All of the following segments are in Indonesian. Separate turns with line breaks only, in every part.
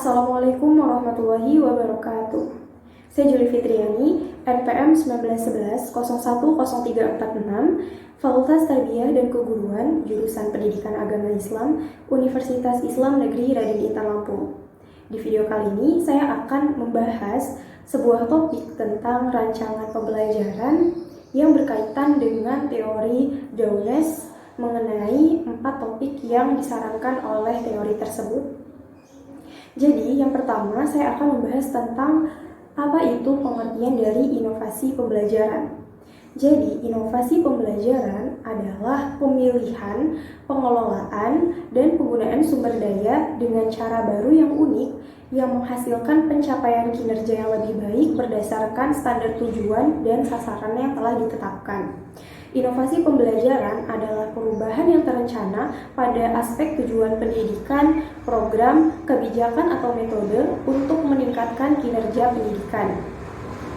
Assalamualaikum warahmatullahi wabarakatuh. Saya Juli Fitriani, NPM 1911-010346, Fakultas Tarbiyah dan Keguruan, Jurusan Pendidikan Agama Islam, Universitas Islam Negeri Raden Intan Lampung. Di video kali ini, saya akan membahas sebuah topik tentang rancangan pembelajaran yang berkaitan dengan teori Downes mengenai 4 topik yang disarankan oleh teori tersebut. Jadi, yang pertama saya akan membahas tentang apa itu pengertian dari inovasi pembelajaran. Jadi, inovasi pembelajaran adalah pemilihan, pengelolaan, dan penggunaan sumber daya dengan cara baru yang unik yang menghasilkan pencapaian kinerja yang lebih baik berdasarkan standar tujuan dan sasaran yang telah ditetapkan. Inovasi pembelajaran adalah perubahan yang terencana pada aspek tujuan pendidikan, program, kebijakan atau metode untuk meningkatkan kinerja pendidikan.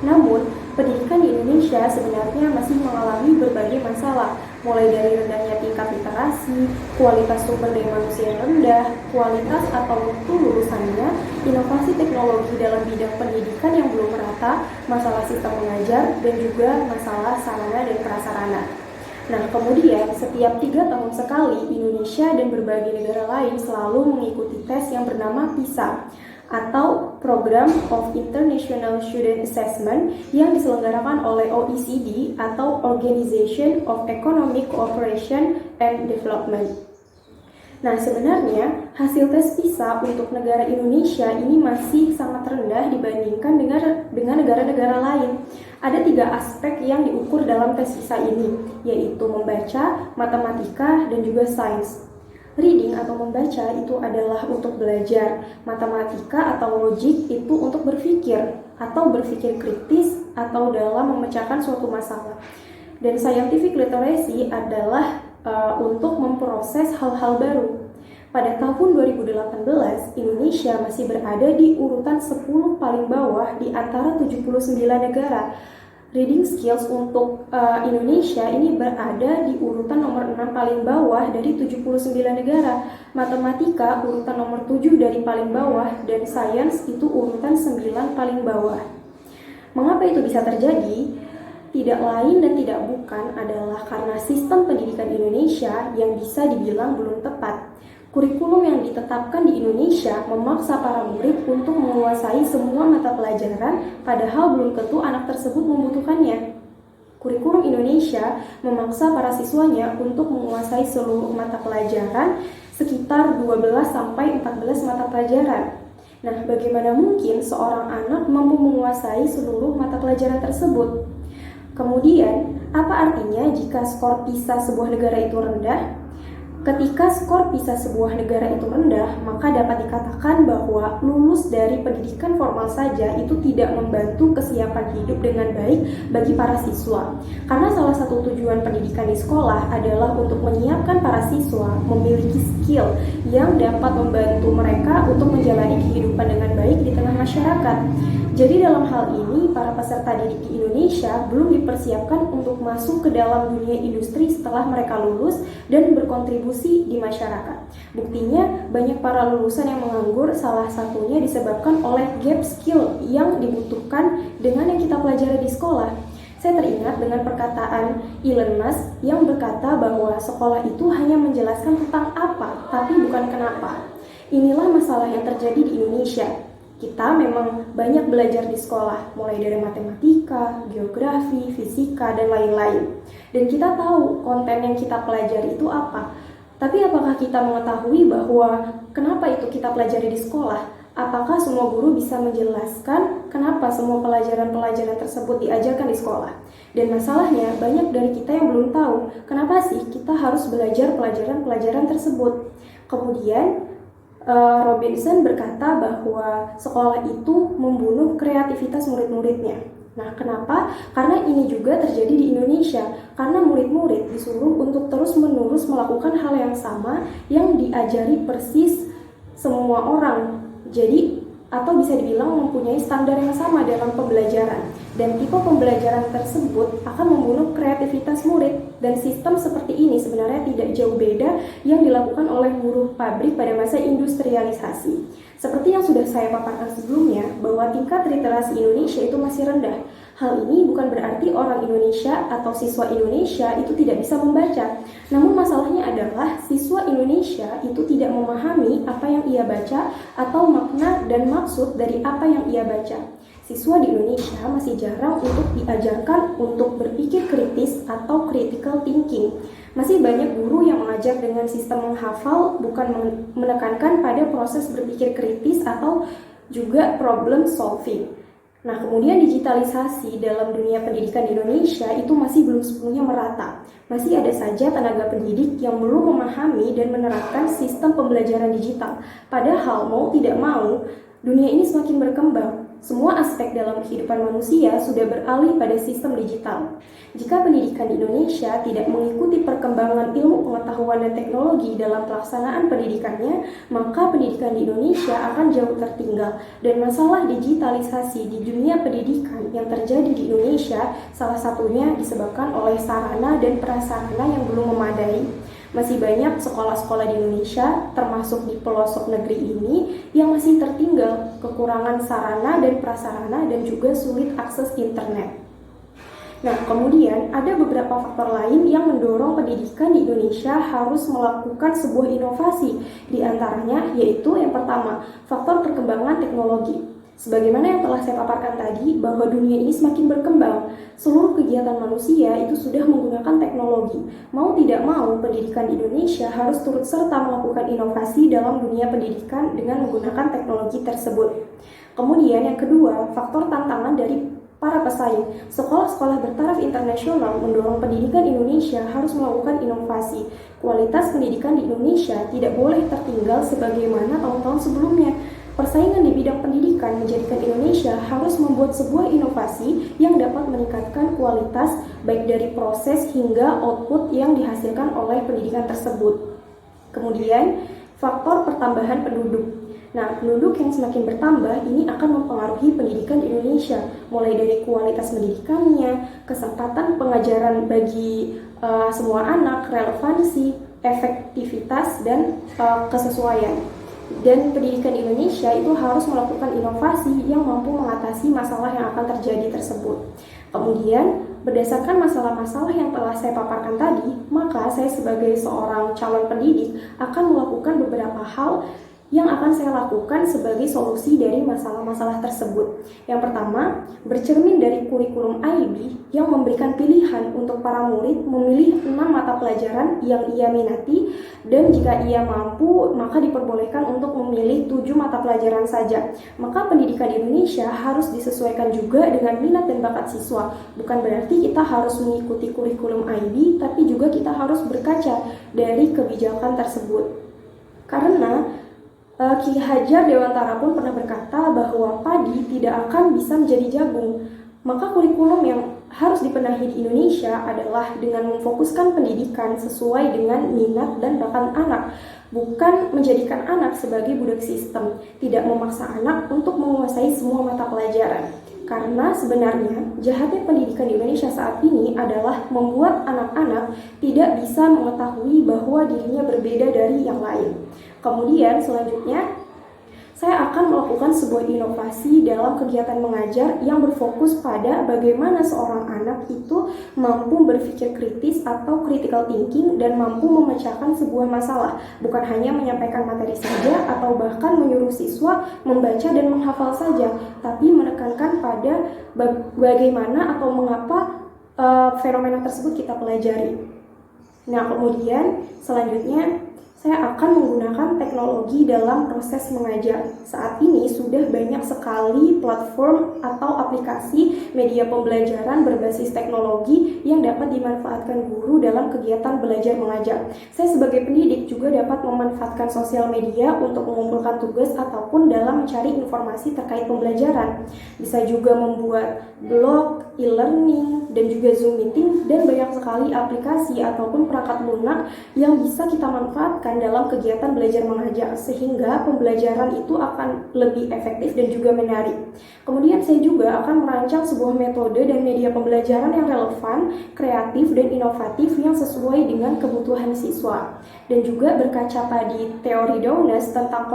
Namun, pendidikan di Indonesia sebenarnya masih mengalami berbagai masalah, mulai dari rendahnya tingkat literasi, kualitas sumber daya manusia yang rendah, kualitas atau mutu lulusannya, inovasi teknologi dalam bidang pendidikan yang belum merata, masalah sistem mengajar, dan juga masalah sarana dan prasarana. Nah, kemudian setiap 3 tahun sekali, Indonesia dan berbagai negara lain selalu mengikuti tes yang bernama PISA, atau Program of International Student Assessment yang diselenggarakan oleh OECD atau Organization of Economic Cooperation and Development. Nah, sebenarnya hasil tes PISA untuk negara Indonesia ini masih sangat rendah dibandingkan dengan negara-negara lain. Ada 3 aspek yang diukur dalam tes PISA ini, yaitu membaca, matematika, dan juga sains. Reading atau membaca itu adalah untuk belajar, matematika atau logik itu untuk berpikir atau berpikir kritis atau dalam memecahkan suatu masalah. Dan scientific literacy adalah untuk memproses hal-hal baru. Pada tahun 2018, Indonesia masih berada di urutan 10 paling bawah di antara 79 negara. Reading skills untuk Indonesia ini berada di urutan nomor 6 paling bawah dari 79 negara. Matematika urutan nomor 7 dari paling bawah, dan sains itu urutan 9 paling bawah. Mengapa itu bisa terjadi? Tidak lain dan tidak bukan adalah karena sistem pendidikan Indonesia yang bisa dibilang belum tepat. Kurikulum yang ditetapkan di Indonesia memaksa para murid untuk menguasai semua mata pelajaran, padahal belum tentu anak tersebut membutuhkannya. Kurikulum Indonesia memaksa para siswanya untuk menguasai seluruh mata pelajaran, sekitar 12-14 mata pelajaran. Nah, bagaimana mungkin seorang anak mampu menguasai seluruh mata pelajaran tersebut? Kemudian, apa artinya jika skor PISA sebuah negara itu rendah? Ketika skor PISA sebuah negara itu rendah, maka dapat dikatakan bahwa lulus dari pendidikan formal saja itu tidak membantu kesiapan hidup dengan baik bagi para siswa. Karena salah satu tujuan pendidikan di sekolah adalah untuk menyiapkan para siswa memiliki skill yang dapat membantu mereka untuk menjalani kehidupan dengan baik di tengah masyarakat. Jadi dalam hal ini, para peserta didik di Indonesia belum dipersiapkan untuk masuk ke dalam dunia industri setelah mereka lulus dan berkontribusi di masyarakat. Buktinya, banyak para lulusan yang menganggur, salah satunya disebabkan oleh gap skill yang dibutuhkan dengan yang kita pelajari di sekolah. Saya teringat dengan perkataan Elon Musk yang berkata bahwa sekolah itu hanya menjelaskan tentang apa, tapi bukan kenapa. Inilah masalah yang terjadi di Indonesia. Kita memang banyak belajar di sekolah, mulai dari matematika, geografi, fisika, dan lain-lain. Dan kita tahu konten yang kita pelajari itu apa. Tapi apakah kita mengetahui bahwa kenapa itu kita pelajari di sekolah? Apakah semua guru bisa menjelaskan kenapa semua pelajaran-pelajaran tersebut diajarkan di sekolah? Dan masalahnya, banyak dari kita yang belum tahu kenapa sih kita harus belajar pelajaran-pelajaran tersebut. Kemudian, Robinson berkata bahwa sekolah itu membunuh kreativitas murid-muridnya. Nah, kenapa? Karena ini juga terjadi di Indonesia. Karena murid-murid disuruh untuk terus-menerus melakukan hal yang sama yang diajari persis semua orang. Jadi, atau bisa dibilang mempunyai standar yang sama dalam pembelajaran. dan tipe pembelajaran tersebut akan membunuh kreativitas murid. Dan sistem seperti ini sebenarnya tidak jauh beda yang dilakukan oleh buruh pabrik pada masa industrialisasi. Seperti yang sudah saya paparkan sebelumnya, bahwa tingkat literasi Indonesia itu masih rendah. Hal ini bukan berarti orang Indonesia atau siswa Indonesia itu tidak bisa membaca. Namun masalahnya adalah siswa Indonesia itu tidak memahami apa yang ia baca atau makna dan maksud dari apa yang ia baca. Siswa di Indonesia masih jarang untuk diajarkan untuk berpikir kritis atau critical thinking. Masih banyak guru yang mengajar dengan sistem menghafal, bukan menekankan pada proses berpikir kritis atau juga problem solving. Nah, kemudian digitalisasi dalam dunia pendidikan di Indonesia itu masih belum sepenuhnya merata. Masih ada saja tenaga pendidik yang belum memahami dan menerapkan sistem pembelajaran digital. Padahal mau tidak mau, dunia ini semakin berkembang. Semua aspek dalam kehidupan manusia sudah beralih pada sistem digital. Jika pendidikan di Indonesia tidak mengikuti perkembangan ilmu pengetahuan dan teknologi dalam pelaksanaan pendidikannya, maka pendidikan di Indonesia akan jauh tertinggal. Dan masalah digitalisasi di dunia pendidikan yang terjadi di Indonesia salah satunya disebabkan oleh sarana dan prasarana yang belum memadai. Masih banyak sekolah-sekolah di Indonesia, termasuk di pelosok negeri ini, yang masih tertinggal kekurangan sarana dan prasarana dan juga sulit akses internet. Nah, kemudian ada beberapa faktor lain yang mendorong pendidikan di Indonesia harus melakukan sebuah inovasi. Di antaranya yaitu yang pertama, faktor perkembangan teknologi. Sebagaimana yang telah saya paparkan tadi, bahwa dunia ini semakin berkembang. Seluruh kegiatan manusia itu sudah menggunakan teknologi. Mau tidak mau, pendidikan di Indonesia harus turut serta melakukan inovasi dalam dunia pendidikan dengan menggunakan teknologi tersebut. Kemudian yang kedua, faktor tantangan dari para pesaing. Sekolah-sekolah bertaraf internasional mendorong pendidikan Indonesia harus melakukan inovasi. Kualitas pendidikan di Indonesia tidak boleh tertinggal sebagaimana tahun-tahun sebelumnya. Persaingan di bidang pendidikan menjadikan Indonesia harus membuat sebuah inovasi yang dapat meningkatkan kualitas baik dari proses hingga output yang dihasilkan oleh pendidikan tersebut. Kemudian, faktor pertambahan penduduk. Nah, penduduk yang semakin bertambah ini akan mempengaruhi pendidikan di Indonesia, mulai dari kualitas pendidikannya, kesempatan pengajaran bagi semua anak, relevansi, efektivitas, dan kesesuaian. Dan pendidikan Indonesia itu harus melakukan inovasi yang mampu mengatasi masalah yang akan terjadi tersebut. Kemudian, berdasarkan masalah-masalah yang telah saya paparkan tadi, maka saya sebagai seorang calon pendidik akan melakukan beberapa hal yang akan saya lakukan sebagai solusi dari masalah-masalah tersebut. Yang pertama, bercermin dari kurikulum IB yang memberikan pilihan untuk para murid memilih 6 mata pelajaran yang ia minati, dan jika ia mampu, maka diperbolehkan untuk memilih 7 mata pelajaran saja. Maka pendidikan di Indonesia harus disesuaikan juga dengan minat dan bakat siswa. Bukan berarti kita harus mengikuti kurikulum IB, tapi juga kita harus berkaca dari kebijakan tersebut. Karena Ki Hajar Dewantara pun pernah berkata bahwa padi tidak akan bisa menjadi jagung. Maka kurikulum yang harus dibenahi di Indonesia adalah dengan memfokuskan pendidikan sesuai dengan minat dan bakat anak, bukan menjadikan anak sebagai budak sistem, tidak memaksa anak untuk menguasai semua mata pelajaran. Karena sebenarnya jahatnya pendidikan di Indonesia saat ini adalah membuat anak-anak tidak bisa mengetahui bahwa dirinya berbeda dari yang lain. Kemudian selanjutnya, saya akan melakukan sebuah inovasi dalam kegiatan mengajar yang berfokus pada bagaimana seorang anak itu mampu berpikir kritis atau critical thinking dan mampu memecahkan sebuah masalah, bukan hanya menyampaikan materi saja atau bahkan menyuruh siswa membaca dan menghafal saja, tapi menekankan pada bagaimana atau mengapa fenomena tersebut kita pelajari. Nah, kemudian selanjutnya saya akan menggunakan teknologi dalam proses mengajar. Saat ini sudah banyak sekali platform atau aplikasi media pembelajaran berbasis teknologi yang dapat dimanfaatkan guru dalam kegiatan belajar mengajar. Saya sebagai pendidik juga dapat memanfaatkan sosial media untuk mengumpulkan tugas ataupun dalam mencari informasi terkait pembelajaran. Bisa juga membuat blog, e-learning, dan juga Zoom meeting, dan banyak sekali aplikasi ataupun perangkat lunak yang bisa kita manfaatkan aplikasikan dalam kegiatan belajar mengajar, sehingga pembelajaran itu akan lebih efektif dan juga menarik. Kemudian saya juga akan merancang sebuah metode dan media pembelajaran yang relevan, kreatif, dan inovatif yang sesuai dengan kebutuhan siswa. Dan juga berkaca pada teori Downes tentang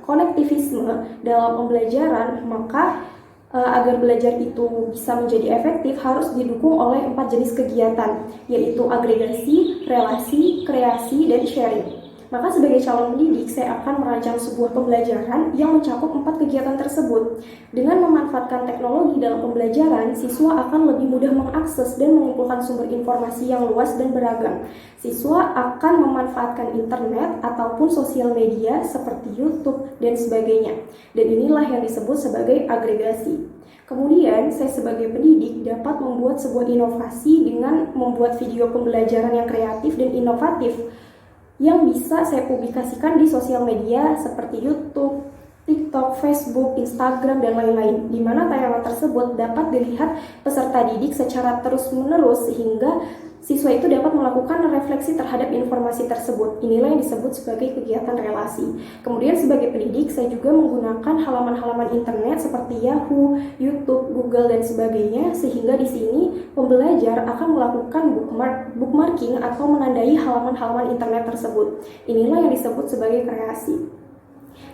konektivisme dalam pembelajaran, maka agar belajar itu bisa menjadi efektif harus didukung oleh 4 jenis kegiatan, yaitu agregasi, relasi, kreasi, dan sharing. Maka sebagai calon pendidik, saya akan merancang sebuah pembelajaran yang mencakup 4 kegiatan tersebut. Dengan memanfaatkan teknologi dalam pembelajaran, siswa akan lebih mudah mengakses dan mengumpulkan sumber informasi yang luas dan beragam. Siswa akan memanfaatkan internet ataupun sosial media seperti YouTube dan sebagainya. Dan inilah yang disebut sebagai agregasi. Kemudian, saya sebagai pendidik dapat membuat sebuah inovasi dengan membuat video pembelajaran yang kreatif dan inovatif yang bisa saya publikasikan di sosial media seperti YouTube, TikTok, Facebook, Instagram, dan lain-lain, di mana tayangan tersebut dapat dilihat peserta didik secara terus-menerus sehingga siswa itu dapat melakukan refleksi terhadap informasi tersebut. Inilah yang disebut sebagai kegiatan relasi. Kemudian sebagai pendidik, saya juga menggunakan halaman-halaman internet seperti Yahoo, YouTube, Google, dan sebagainya, sehingga di sini pembelajar akan melakukan bookmarking atau menandai halaman-halaman internet tersebut. Inilah yang disebut sebagai kreasi.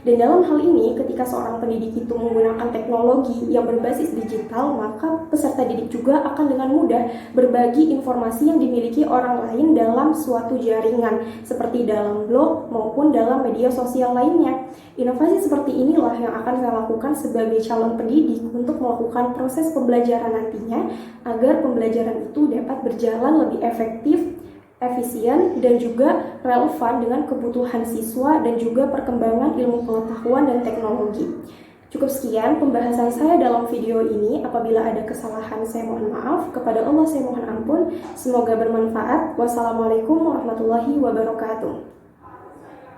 Dan dalam hal ini, ketika seorang pendidik itu menggunakan teknologi yang berbasis digital, maka peserta didik juga akan dengan mudah berbagi informasi yang dimiliki orang lain dalam suatu jaringan, seperti dalam blog maupun dalam media sosial lainnya. Inovasi seperti inilah yang akan saya lakukan sebagai calon pendidik untuk melakukan proses pembelajaran nantinya, agar pembelajaran itu dapat berjalan lebih efektif, efisien, dan juga relevan dengan kebutuhan siswa dan juga perkembangan ilmu pengetahuan dan teknologi. Cukup sekian pembahasan saya dalam video ini. Apabila ada kesalahan, saya mohon maaf. Kepada Allah saya mohon ampun. Semoga bermanfaat. Wassalamualaikum warahmatullahi wabarakatuh.